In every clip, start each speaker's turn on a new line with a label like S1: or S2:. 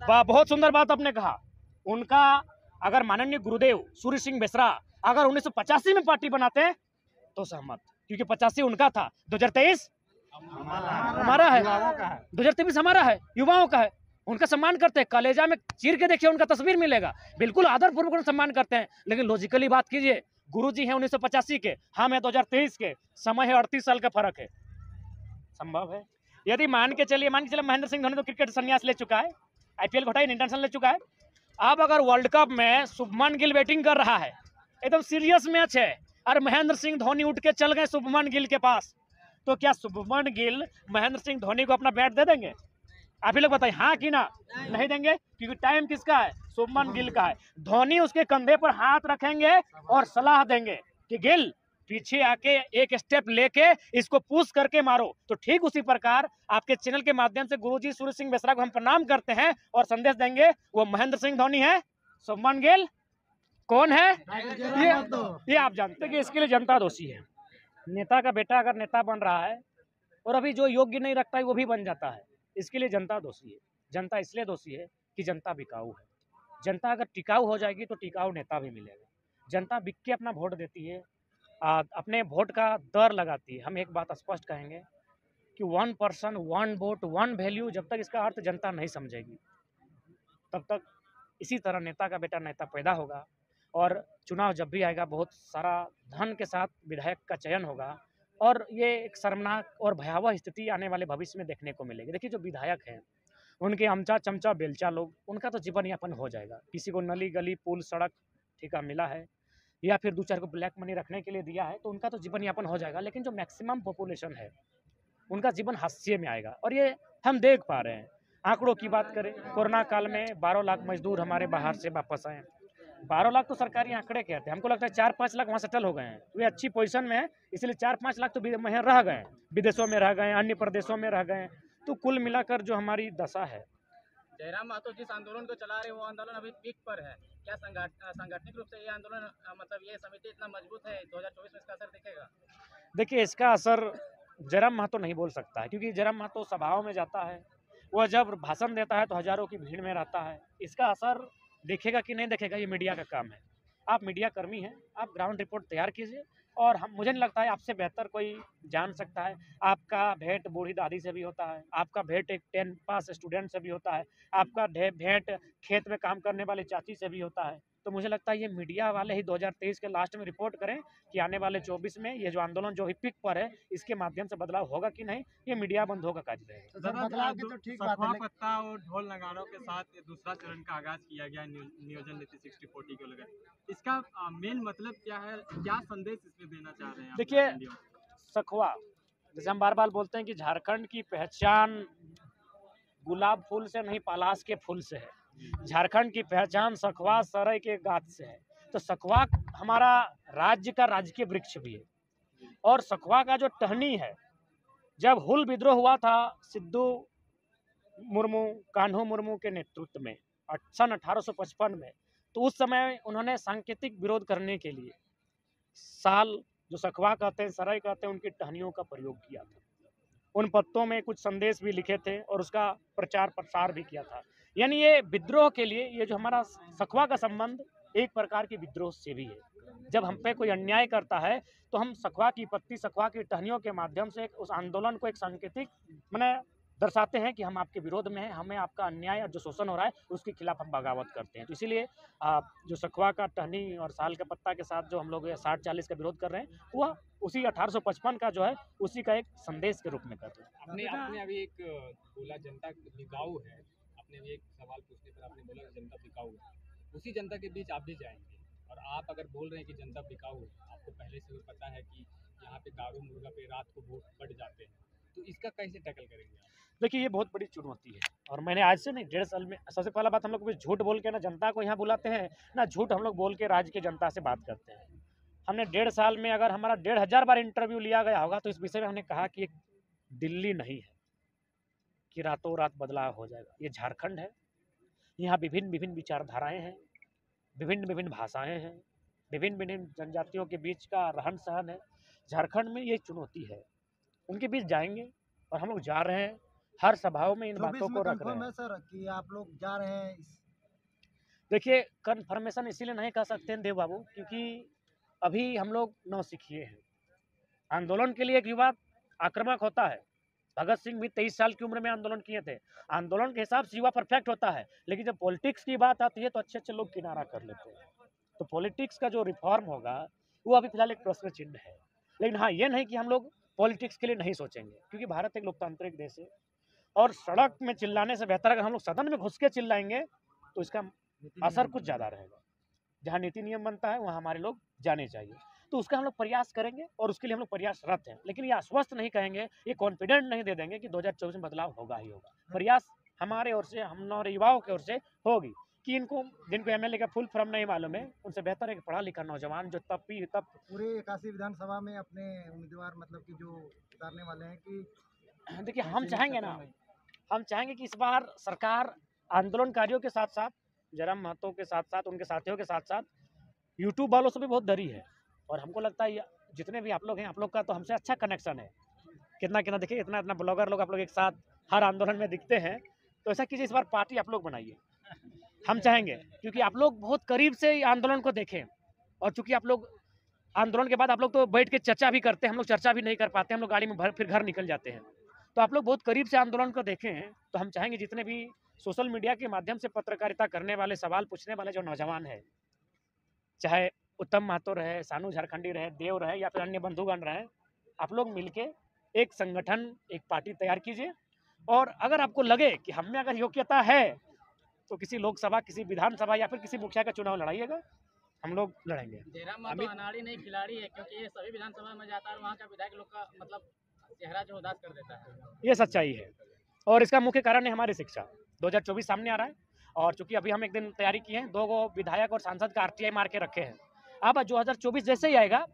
S1: बहुत सुंदर बात आपने कहा। उनका अगर माननीय गुरुदेव सूर्य सिंह बेसरा अगर 1985 में पार्टी बनाते तो सहमत, क्योंकि 85 उनका था, 2023 हमारा है, 2023 हमारा है, युवाओं का है। उनका सम्मान करते हैं, कलेजा में चीर के देखिए उनका तस्वीर मिलेगा, बिल्कुल आदर पूर्वक सम्मान करते हैं। लेकिन लॉजिकली बात कीजिए, गुरुजी हैं 1985 के, हम हैं 2023 के, समय है 38 साल का फर्क है। संभव है? यदि मान के चलिए महेंद्र सिंह धोनी तो क्रिकेट संन्यास ले चुका है, आईपीएल को हटाई इंटरनेशनल ले चुका है। अब अगर वर्ल्ड कप में शुभमन गिल बैटिंग कर रहा है, एकदम सीरियस मैच है, और महेंद्र सिंह धोनी उठ के चल गए शुभमन गिल के पास, तो क्या शुभमन गिल महेंद्र सिंह धोनी को अपना बैट दे देंगे? आप ही लोग बताइए, हाँ कि ना? नहीं देंगे, क्योंकि टाइम किसका है? शुभमन गिल का है। धोनी उसके कंधे पर हाथ रखेंगे और सलाह देंगे कि गिल पीछे आके एक स्टेप लेके इसको पुश करके मारो। तो ठीक उसी प्रकार आपके चैनल के माध्यम से गुरुजी सूर्य सिंह बेसरा को हम प्रणाम करते हैं और संदेश देंगे, वो महेंद्र सिंह धोनी है, शुभमन गिल कौन है? ये आप जानते हैं कि इसके लिए जनता दोषी है। नेता का बेटा अगर नेता बन रहा है और अभी जो योग्य नहीं रखता है वो भी बन जाता है, इसके लिए जनता दोषी है। जनता इसलिए दोषी है कि जनता बिकाऊ है। जनता अगर टिकाऊ हो जाएगी तो टिकाऊ नेता भी मिलेगा। जनता बिक के अपना वोट देती है, अपने वोट का दर लगाती है। हम एक बात स्पष्ट कहेंगे कि 1 पर्सन 1 वोट 1 वैल्यू, जब तक इसका अर्थ जनता नहीं समझेगी तब तक इसी तरह नेता का बेटा नेता पैदा होगा, और चुनाव जब भी आएगा बहुत सारा धन के साथ विधायक का चयन होगा, और ये एक शर्मनाक और भयावह स्थिति आने वाले भविष्य में देखने को मिलेगी। देखिए, जो विधायक हैं उनके अमचा चमचा बेलचा लोग, उनका तो जीवन यापन हो जाएगा। किसी को नली गली पुल सड़क ठेका मिला है या फिर 2-4 को ब्लैक मनी रखने के लिए दिया है, तो उनका तो जीवन यापन हो जाएगा। लेकिन जो मैक्सिमम पॉपुलेशन है उनका जीवन हास्य में आएगा, और ये हम देख पा रहे हैं। आंकड़ों की बात करें, कोरोना काल में 12 लाख मजदूर हमारे बाहर से वापस आए। 12 लाख तो सरकारी आंकड़े कहते हैं, हमको लगता है 4-5 लाख वहाँ सेटल हो गए हैं, वे अच्छी पोजीशन में है, इसलिए 4-5 लाख तो वहीं रह गए, विदेशों में रह गए, अन्य प्रदेशों में रह गए। तो कुल मिलाकर जो हमारी दशा है।
S2: जयराम महतो जिस आंदोलन को चला रहे हैं वो आंदोलन अभी पीक पर है, क्या सांगठनिक रूप से ये आंदोलन मतलब ये समिति इतना मजबूत है, 2024 में इसका असर दिखेगा?
S1: देखिए, इसका असर जयराम महतो नहीं बोल सकता है, क्योंकि जयराम महतो सभाओं में जाता है, वह जब भाषण देता है तो हजारों की भीड़ में रहता है। इसका असर देखेगा कि नहीं देखेगा, ये मीडिया का काम है। आप मीडिया कर्मी हैं, आप ग्राउंड रिपोर्ट तैयार कीजिए, और हम मुझे नहीं लगता है आपसे बेहतर कोई जान सकता है। आपका भेंट बूढ़ी दादी से भी होता है, आपका भेंट एक 10 पास स्टूडेंट से भी होता है, आपका भेंट खेत में काम करने वाले चाची से भी होता है। तो मुझे लगता है ये मीडिया वाले ही 2023 के लास्ट में रिपोर्ट करें कि आने वाले 24 में ये जो आंदोलन जो पिक पर है, इसके माध्यम से बदलाव होगा कि नहीं, ये मीडिया बंद होगा कार्य रहेगा।
S3: बदलाव की तो ठीक बात है, पत्ता और ढोल नगाड़ों के साथ दूसरा चरण का आगाज किया गया नियोजन नीति 60-40 को लेकर। इसका मेन मतलब क्या है, क्या संदेश इसमें देना चाह रहे हैं?
S1: देखिए, सखुआ, जैसे हम बार बार बोलते हैं कि झारखंड की पहचान गुलाब फूल से नहीं पलाश के फूल से है। झारखंड की पहचान सखुआ सरई के गाछ से है। तो सखुआ हमारा राज्य का राजकीय वृक्ष भी है, और सखुआ का जो टहनी है, जब हुल विद्रोह हुआ था सिद्धू मुर्मू कान्हू मुर्मू के नेतृत्व में सन 1855 में, तो उस समय उन्होंने सांकेतिक विरोध करने के लिए साल जो सखुआ कहते हैं, सरई कहते हैं, उनकी टहनियों का प्रयोग किया था। उन पत्तों में कुछ संदेश भी लिखे थे और उसका प्रचार प्रसार भी किया था। यानी ये विद्रोह के लिए, ये जो हमारा सखुआ का संबंध एक प्रकार की विद्रोह से भी है। जब हम पे कोई अन्याय करता है तो हम सखुआ की पत्ती, सखुआ की टहनियों के माध्यम से उस आंदोलन को एक सांकेतिक मैंने दर्शाते हैं कि हम आपके विरोध में हैं, हमें आपका अन्याय और जो शोषण हो रहा है उसके खिलाफ हम बगावत करते हैं। तो इसीलिए जो सखुआ का टहनी और साल के पत्ता के साथ जो हम लोग 60-40 का विरोध कर रहे हैं, वह उसी 1855 का जो है उसी का एक संदेश के रूप में कर रहे हैं।
S2: आपने अभी एक बोला जनता बिकाऊ है, आपने भी एक सवाल पूछने पर आपने बोला जनता बिकाऊ है, उसी जनता के बीच आप भी जाएंगे, और आप अगर बोल रहे हैं कि जनता बिकाऊ है, आपको पहले से भी पता है कि यहाँ पे दारू मुर्गा पे रात को वोट बढ़ जाते हैं, तो इसका कैसे टैकल करेंगे आप?
S1: देखिए, ये बहुत बड़ी चुनौती है, और मैंने आज से नहीं 1.5 साल में, सबसे पहला बात, हम लोग झूठ बोल के ना जनता को यहाँ बुलाते हैं, ना झूठ हम लोग बोल के राज्य की जनता से बात करते हैं। हमने 1.5 साल में अगर हमारा 1500 बार इंटरव्यू लिया गया होगा, तो इस विषय में हमने कहा कि एक दिल्ली नहीं है कि रातों रात बदलाव हो जाएगा। ये झारखंड है, यहाँ विभिन्न विभिन्न विचारधाराएं हैं, विभिन्न विभिन्न भाषाएं हैं, विभिन्न विभिन्न जनजातियों के बीच का रहन सहन है। झारखंड में ये चुनौती है, उनके बीच जाएंगे, और हम लोग जा रहे हैं। हर सभाओं में इन
S4: 24
S1: बातों
S4: में
S1: को रख रहे
S4: कंफर्म
S1: हैं।
S4: है सर कि आप लोग जा रहे हैं
S1: देखिए कन्फर्मेशन इसीलिए नहीं कह सकते हैं देव बाबू, क्योंकि अभी हम लोग नौसिखिए हैं। आंदोलन के लिए एक युवा आक्रामक होता है। भगत सिंह भी 23 साल की उम्र में आंदोलन किए थे। आंदोलन के हिसाब से युवा परफेक्ट होता है, लेकिन जब पॉलिटिक्स की बात आती है तो अच्छे अच्छे लोग किनारा कर लेते हैं। तो पॉलिटिक्स का जो रिफॉर्म होगा वो अभी फिलहाल एक प्रश्न चिन्ह है। लेकिन हाँ, ये नहीं कि हम लोग पॉलिटिक्स के लिए नहीं सोचेंगे, क्योंकि भारत एक लोकतांत्रिक देश है और सड़क में चिल्लाने से बेहतर अगर हम लोग सदन में घुस के चिल्लाएंगे तो इसका असर कुछ ज़्यादा रहेगा। जहाँ नीति नियम बनता है वहाँ हमारे लोग जाने चाहिए, तो उसका हम लोग प्रयास करेंगे और उसके लिए हम लोग प्रयासरत हैं। लेकिन ये आश्वस्त नहीं कहेंगे, ये कॉन्फिडेंट नहीं दे देंगे कि 2024 में बदलाव होगा ही होगा। प्रयास हमारे ओर से, हमारे युवाओं की ओर से होगी कि इनको, जिनको एमएलए का फुल फॉर्म नहीं मालूम है, उनसे बेहतर एक पढ़ा लिखा नौजवान जो तब
S4: पूरे 81 विधानसभा में अपने उम्मीदवार मतलब कि जो उतारने वाले हैं कि
S1: देखिए हम चाहेंगे ना, हम चाहेंगे कि इस बार सरकार आंदोलनकारियों के साथ साथ, जयराम महतो के साथ साथ, उनके साथियों के साथ साथ यूट्यूब वालों से भी बहुत डरी है। और हमको लगता है जितने भी आप लोग हैं, आप लोग का तो हमसे अच्छा कनेक्शन है। कितना कितना देखिए, इतना इतना ब्लॉगर लोग आप लोग एक साथ हर आंदोलन में दिखते हैं। तो ऐसा कीजिए, इस बार पार्टी आप लोग बनाइए। हम चाहेंगे, क्योंकि आप लोग बहुत करीब से आंदोलन को देखें, और चूंकि आप लोग आंदोलन के बाद आप लोग तो बैठ के चर्चा भी करते हैं, हम लोग चर्चा भी नहीं कर पाते, हम लोग गाड़ी में फिर घर निकल जाते हैं। तो आप लोग बहुत करीब से आंदोलन को देखें हैं। तो हम चाहेंगे जितने भी सोशल मीडिया के माध्यम से पत्रकारिता करने वाले, सवाल पूछने वाले जो नौजवान है, चाहे उत्तम महतो रहे, सानू झारखंडी रहे, देव रहे, या फिर अन्य बंधुगण रहे, आप लोग मिलके एक संगठन, एक पार्टी तैयार कीजिए। और अगर आपको लगे कि हम में अगर योग्यता है तो किसी लोकसभा, किसी विधानसभा या फिर किसी मुखिया का चुनाव लड़ाइएगा, हम लोग लड़ेंगे।
S5: जयराम महतो अनाड़ी नहीं खिलाड़ी है, क्योंकि ये सभी विधानसभा में जाता है और वहाँ का विधायक लोग का मतलब चेहरा जो उदास कर देता है।
S1: ये सच्चाई है, और इसका मुख्य कारण है हमारी शिक्षा। 2024 सामने आ रहा है, और चूंकि अभी हम एक दिन तैयारी की है, 2 विधायक और सांसद का RTI मार के रखे हैं। अब 2024 जैसे ही आएगा,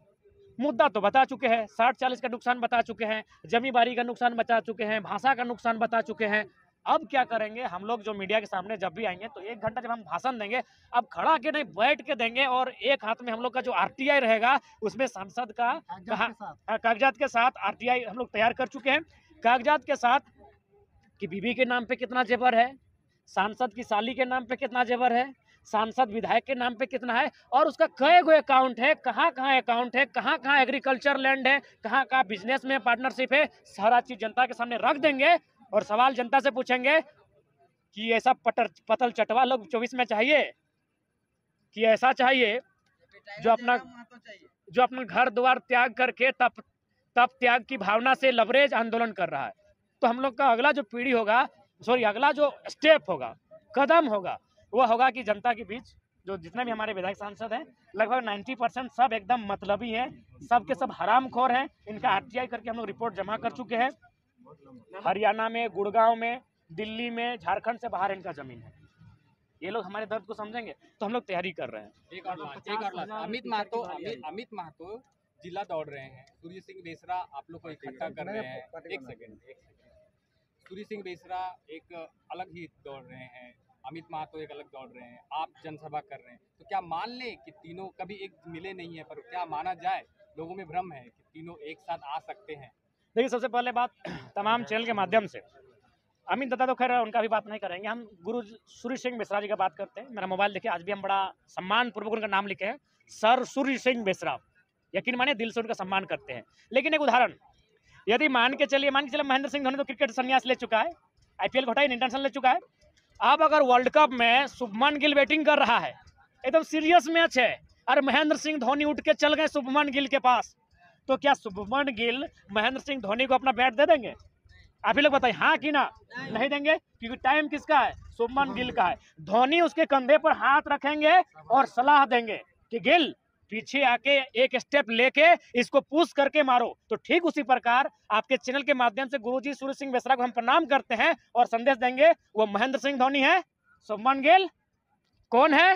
S1: मुद्दा तो बता चुके हैं, 60-40 का नुकसान बता चुके हैं, जमींदारी का नुकसान बता चुके हैं, भाषा का नुकसान बता चुके हैं। अब क्या करेंगे हम लोग, जो मीडिया के सामने जब भी आएंगे तो 1 घंटा जब हम भाषण देंगे, अब खड़ा के नहीं बैठ के देंगे, और एक हाथ में हम लोग का जो RTI रहेगा, उसमें सांसद का कागजात के साथ RTI हम लोग तैयार कर चुके हैं। कागजात के साथ कि बीबी के नाम पे कितना जेवर है, सांसद की साली के नाम पे कितना जेवर है, सांसद विधायक के नाम पे कितना है, और उसका कई गो अकाउंट है, कहाँ कहाँ अकाउंट है, कहाँ कहाँ एग्रीकल्चर लैंड है, कहाँ कहाँ बिजनेस में पार्टनरशिप है, सारा चीज जनता के सामने रख देंगे। और सवाल जनता से पूछेंगे कि ऐसा पतल चटवा लोग 24 में चाहिए, कि ऐसा चाहिए जो अपना घर द्वार त्याग करके तप त्याग की भावना से लवरेज आंदोलन कर रहा है। तो हम लोग का अगला जो पीढ़ी होगा, अगला जो स्टेप होगा, कदम होगा, वो होगा कि जनता के बीच जो जितने भी हमारे विधायक सांसद हैं, लगभग 90% सब एकदम मतलबी हैं, सब के सब हरामखोर हैं। इनका RTI करके हम लोग रिपोर्ट जमा कर चुके हैं। हरियाणा में, गुड़गांव में, दिल्ली में, झारखंड से बाहर इनका जमीन है। ये लोग हमारे दर्द को समझेंगे, तो हम लोग तैयारी कर रहे हैं।
S2: एक और बात, अमित महतो जिला दौड़ रहे हैं, सूर्य सिंह बेसरा आप लोग को इकट्ठा कर रहे हैं। एक सेकंड, सूर्य सिंह बेसरा एक अलग ही दौड़ रहे हैं, अमित महतो एक अलग दौड़ रहे हैं, आप जनसभा कर रहे हैं। तो क्या मान लें कि तीनों कभी एक मिले नहीं है, पर क्या माना जाए, लोगों में भ्रम है कि तीनों एक साथ आ सकते हैं?
S1: देखिए, सबसे पहले बात तमाम चैनल के माध्यम से, अमित दत्ता तो खैर उनका भी बात नहीं करेंगे, हम गुरु सूर्य सिंह बेसरा जी का बात करते हैं। मेरा मोबाइल देखिए, आज भी हम बड़ा सम्मान पूर्वक उनका नाम लिखे हैं, सर सूर्य सिंह बेसरा। यकीन माने, दिल से उनका सम्मान करते हैं। लेकिन एक उदाहरण, यदि मान के चलिए महेंद्र सिंह धोनी तो क्रिकेट संन्यास ले चुका है, IPL घोटाई इंटरनेशनल ले चुका है। अब अगर वर्ल्ड कप में शुभमन गिल बैटिंग कर रहा है, एकदम सीरियस मैच है, और महेंद्र सिंह धोनी उठ के चल गए शुभमन गिल के पास, तो क्या शुभमन गिल महेंद्र सिंह धोनी को अपना बैट दे देंगे? आप ही लोग बताइए, हाँ कि ना? नहीं देंगे, क्योंकि टाइम किसका है? शुभमन गिल का है। धोनी उसके कंधे पर हाथ रखेंगे और सलाह देंगे कि गिल पीछे आके एक स्टेप लेके इसको पुश करके मारो। तो ठीक उसी प्रकार आपके चैनल के माध्यम से गुरुजी सूर्य सिंह बेसरा को हम प्रणाम करते हैं और संदेश देंगे, वो महेंद्र सिंह धोनी है, शुभमन गिल कौन है,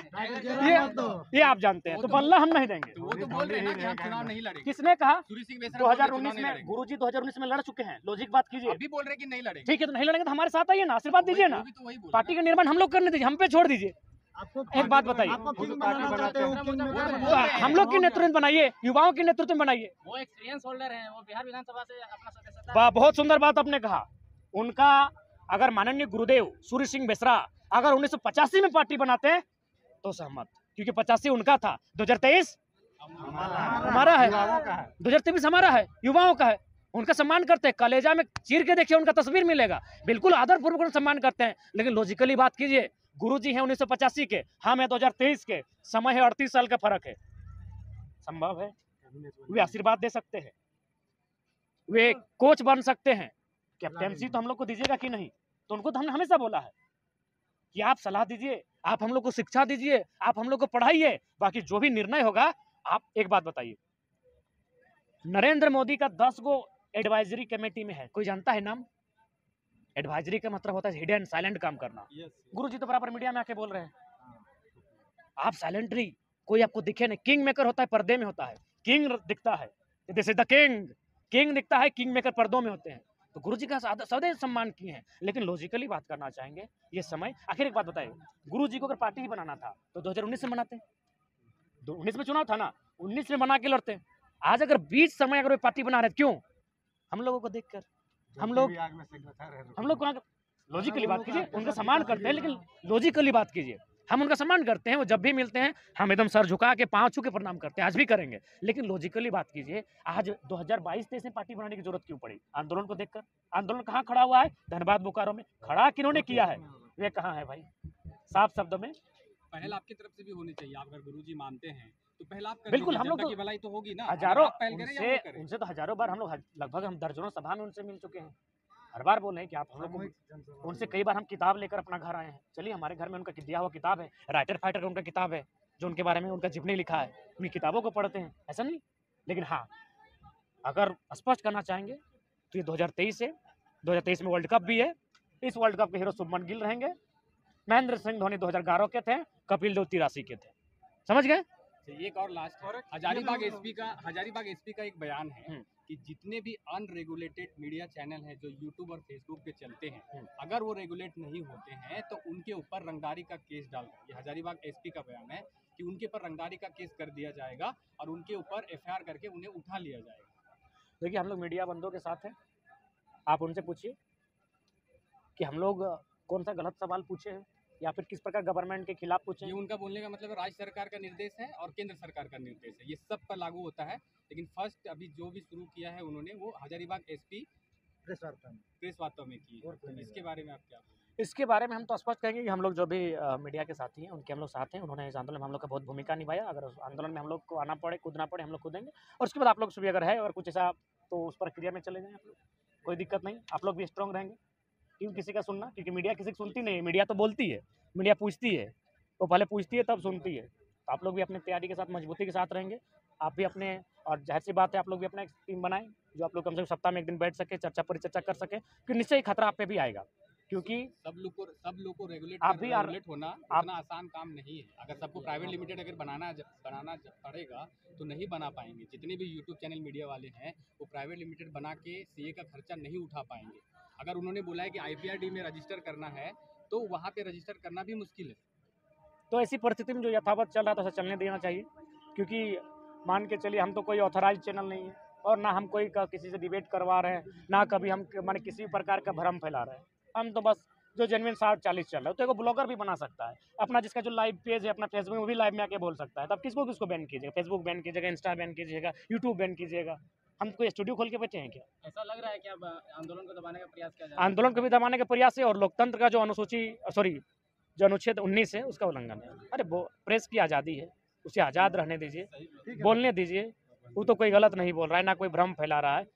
S1: ये आप जानते हैं। तो बल्ला हम नहीं देंगे।
S2: तो वो तो बोल रहे हैं ना कि हम चुनाव नहीं लड़ेंगे।
S1: किसने कहा?
S2: सूर्य सिंह बेसरा
S1: 2019 में गुरुजी 2019 में लड़ चुके हैं, लॉजिक बात कीजिए।
S2: अभी बोल रहे हैं कि नहीं लड़ेंगे।
S1: ठीक है, तो नहीं लड़ेंगे तो हमारे साथ आइए ना, आशीर्वाद दीजिए ना।
S2: तो वही बोल
S1: पार्टी का निर्माण हम लोग करने दीजिए, हम पे छोड़ दीजिए। एक बात बताइए, हम लोग की नेतृत्व बनाइए, युवाओं के नेतृत्व में बनाइए।
S5: वो एक्सपीरियंस होल्डर हैं, वो बिहार विधानसभा से अपना सदस्यता।
S1: बहुत सुंदर बात आपने कहा। उनका अगर माननीय गुरुदेव सूर्य सिंह बेसरा अगर 1985 में पार्टी बनाते तो सहमत, क्योंकि 85 उनका था, 2023 हमारा है, 2023 हमारा है, युवाओं का है। उनका सम्मान करते हैं, कलेजा में चीर के देखिए उनका तस्वीर मिलेगा, बिल्कुल आदर पूर्वक सम्मान करते हैं। लेकिन लॉजिकली बात कीजिए, गुरुजी हैं 1985 के, हम हैं 2023 के, समय है 38 साल का फर्क है। संभव है वे आशीर्वाद दे सकते हैं, वे कोच बन सकते हैं, कैप्टेंसी तो हम लोग को दीजिएगा कि नहीं? तो उनको तो हमने हमेशा बोला है कि आप सलाह दीजिए, आप हम लोग को शिक्षा दीजिए, आप हम लोग को पढ़ाइए, बाकी जो भी निर्णय होगा। आप एक बात बताइए, नरेंद्र मोदी का 10 गो एडवाइजरी कमेटी में है, कोई जानता है नाम? एडवाइजरी का मतलब होता है हिडन साइलेंट काम करना। गुरुजी तो बराबर मीडिया में आके बोल रहे हैं, आप साइलेंटली, कोई आपको दिखे नहीं। किंग मेकर होता है पर्दे में होता है, किंग दिखता है, this is the king, king दिखता है, किंग मेकर पर्दों में होते हैं। तो गुरुजी का सदैव सम्मान किए हैं, लेकिन लॉजिकली बात करना चाहेंगे ये समय। आखिर एक बात बताइए, गुरुजी को अगर पार्टी ही बनाना था तो 2019 में बनाते, 19 में चुनाव था ना, 19 में बना के लड़ते। आज अगर बीच समय अगर वे पार्टी बना रहे, क्यों? हम लोगों को देखकर हम लोग लॉजिकली बात कीजिए, उनका सम्मान करते हैं, लेकिन लॉजिकली बात कीजिए, हम उनका सम्मान करते हैं। वो जब भी मिलते हैं हम एकदम सर झुका के पांव छू के प्रणाम करते हैं, आज भी करेंगे। लेकिन लॉजिकली बात कीजिए, आज 2022-23 में पार्टी बनाने की जरूरत क्यों पड़ी? आंदोलन को देखकर। आंदोलन कहाँ खड़ा हुआ है? धनबाद बोकारो में खड़ा किन्होंने किया है? वे कहाँ है भाई? साफ शब्दों में
S2: पहल आपकी तरफ से भी होनी चाहिए। आप अगर गुरुजी मानते हैं तो पहला आप
S1: बिल्कुल, हम लोग
S2: की भलाई तो होगी ना।
S1: हजारों
S2: आप पहल करें या वो करें?
S1: उनसे तो हजारों बार हम लोग लगभग हम दर्जनों सभा में उनसे मिल चुके हैं, हर बार बोले हैं कि आप हम लोग को, उनसे कई बार हम किताब लेकर अपना घर आए हैं। चलिए, हमारे घर में उनका दिया हुआ किताब है, राइटर फाइटर का उनका किताब है, जो उनके बारे में उनका जीवनी लिखा है, उनकी किताबों को पढ़ते हैं, ऐसा नहीं। लेकिन हाँ, अगर स्पष्ट करना चाहेंगे तो ये 2023 है, 2023 में वर्ल्ड कप भी है। इस वर्ल्ड कप के हीरो शुभमन गिल रहेंगे, महेंद्र सिंह धोनी 2011 के थे, कपिल देव 83 के थे। समझ गए?
S2: एक और लास्ट, हजारीबाग एसपी का एक बयान है कि जितने भी अनरेगुलेटेड मीडिया चैनल हैं जो यूट्यूब और फेसबुक पे चलते हैं, अगर वो रेगुलेट नहीं होते हैं तो उनके ऊपर रंगदारी का केस डाल, ये हजारीबाग एसपी का बयान है कि उनके ऊपर रंगदारी का केस कर दिया जाएगा और उनके ऊपर एफआईआर करके उन्हें उठा लिया जाएगा।
S1: देखिए, हम लोग मीडिया बंदों के साथ हैं, आप उनसे पूछिए कि हम लोग कौन सा गलत सवाल पूछे हैं या फिर किस प्रकार गवर्नमेंट के खिलाफ पूछे।
S2: ये उनका बोलने का मतलब राज्य सरकार का निर्देश है और केंद्र सरकार का निर्देश है, ये सब पर लागू होता है। लेकिन फर्स्ट अभी जो भी शुरू किया है उन्होंने, वो हजारीबाग एसपी प्रेस वार्ता में की है। तो इसके बारे में आप क्या?
S1: इसके बारे में हम तो स्पष्ट कहेंगे कि हम लोग जो भी मीडिया के साथी हैं उनके हम लोग साथ हैं। उन्होंने इस आंदोलन में हम लोग का बहुत भूमिका निभाया। अगर उस आंदोलन में हम लोग को आना पड़े, कूदना पड़े, हम लोग कूदेंगे। और उसके बाद आप लोग से भी अगर है और कुछ ऐसा तो उस प्रक्रिया में चले जाएं आप लोग, कोई दिक्कत नहीं। आप लोग भी स्ट्रॉन्ग रहेंगे, क्यों किसी का सुनना? क्योंकि मीडिया किसी की सुनती नहीं है, मीडिया तो बोलती है, मीडिया पूछती है, वो पहले पूछती है तब सुनती है। तो आप लोग भी अपनी तैयारी के साथ, मजबूती के साथ रहेंगे। आप भी अपने, और जाहिर सी बात है आप लोग भी अपना एक टीम बनाएं जो आप लोग कम से कम सप्ताह में एक दिन बैठ सके, परिचर्चा कर सके, क्योंकि निश्चय ही खतरा आप पे भी आएगा। क्योंकि
S2: सब लोग को रेगुलेट होना उतना आसान काम नहीं है। अगर सबको प्राइवेट लिमिटेड अगर बनाना पड़ेगा तो नहीं बना पाएंगे। जितने भी यूट्यूब चैनल मीडिया वाले हैं वो प्राइवेट लिमिटेड बना के सीए का खर्चा नहीं उठा पाएंगे। अगर उन्होंने बोला है कि IPRD में रजिस्टर करना है तो वहाँ पे रजिस्टर करना भी मुश्किल है।
S1: तो ऐसी परिस्थिति में जो यथावत चल रहा था उसे चलने देना चाहिए, क्योंकि मान के चलिए हम तो कोई ऑथराइज चैनल नहीं है और ना हम कोई किसी से डिबेट करवा रहे हैं, ना कभी हम माने किसी प्रकार का भ्रम फैला रहे हैं। हम तो बस जो जेन्युइन 60-40 चल रहा है, तो एक ब्लॉगर भी बना सकता है अपना, जिसका जो लाइव पेज है अपना फेसबुक में, वो भी लाइव में आके बोल सकता है। तब किसको बैन कीजिएगा? फेसबुक बैन कीजिएगा, इंस्टा बैन कीजिएगा, यूट्यूब बैन कीजिएगा। हम कोई स्टूडियो खोल के बैठे हैं क्या?
S5: ऐसा लग रहा है कि अब आंदोलन को दबाने का प्रयास किया जा रहा है?
S1: आंदोलन को भी दबाने का प्रयास है और लोकतंत्र का जो अनुच्छेद 19 है उसका उल्लंघन है। अरे प्रेस की आज़ादी है, उसे आज़ाद रहने दीजिए, बोलने दीजिए। वो तो कोई गलत नहीं बोल रहा है, ना कोई भ्रम फैला रहा है।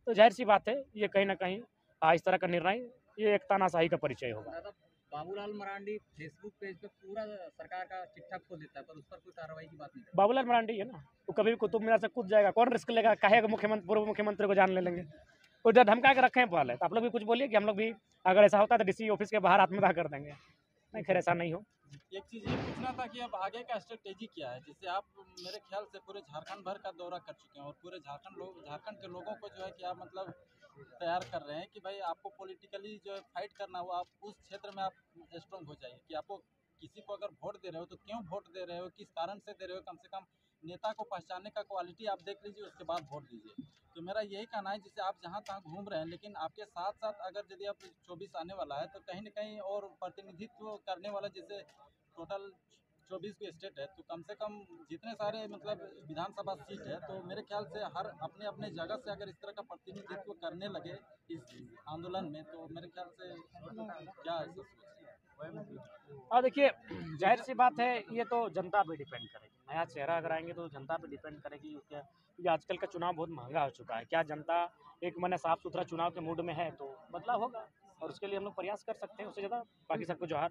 S1: तो जाहिर सी बात है ये कहीं ना कहीं इस तरह का निर्णय ये एक तानाशाही का परिचय होगा।
S5: बाबूलाल मरांडी फेसबुक पेज पे पूरा सरकार का चिट्ठा खोल देता है, पर उस पर कोई कार्रवाई की बात नहीं।
S1: बाबूलाल मरांडी है ना, वो कभी भी कुतुब मीनार से कूद जाएगा, कौन रिस्क लेगा? कहेगा मुख्यमंत्री, पूर्व मुख्यमंत्री को जान ले लेंगे। वो जब धमका के रखे हैं पहले, तो आप लोग भी कुछ बोलिए कि हम लोग भी अगर ऐसा होता है तो DC ऑफिस के बाहर आत्मदाह कर देंगे। नहीं, खैर ऐसा नहीं हो।
S3: एक चीज़ ये पूछना था कि अब आगे का स्ट्रेटेजी क्या है? जैसे आप मेरे ख्याल से पूरे झारखंड भर का दौरा कर चुके हैं और पूरे झारखंड के लोगों को जो है कि आप मतलब तैयार कर रहे हैं कि भाई आपको पॉलिटिकली जो है फाइट करना हो, आप उस क्षेत्र में आप स्ट्रॉन्ग हो जाइए। कि आपको किसी को अगर वोट दे रहे हो तो क्यों वोट दे रहे हो, किस कारण से दे रहे हो, कम से कम नेता को पहचानने का क्वालिटी आप देख लीजिए, उसके बाद वोट दीजिए। तो तो मेरा यही कहना है, जैसे आप जहाँ तहाँ घूम रहे हैं, लेकिन आपके साथ साथ अगर यदि आप 24 आने वाला है तो कहीं न कहीं और प्रतिनिधित्व करने वाला, जैसे टोटल 24 की स्टेट है, तो कम से कम जितने सारे मतलब विधानसभा सीट है, तो मेरे ख्याल से हर अपने अपने जगह से अगर इस तरह का प्रतिनिधित्व करने लगे इस आंदोलन में, तो मेरे ख्याल से क्या ऐसा सोच है?
S1: और देखिए, जाहिर सी बात है, ये तो जनता पे डिपेंड करेगी। नया चेहरा अगर आएंगे तो जनता पे डिपेंड करेगी, क्योंकि आजकल का चुनाव बहुत महंगा हो चुका है। क्या जनता एक मैंने साफ सुथरा चुनाव के मूड में है, तो बदलाव होगा और उसके लिए हम लोग प्रयास कर सकते हैं। उससे ज़्यादा बाकी सबको जोहार।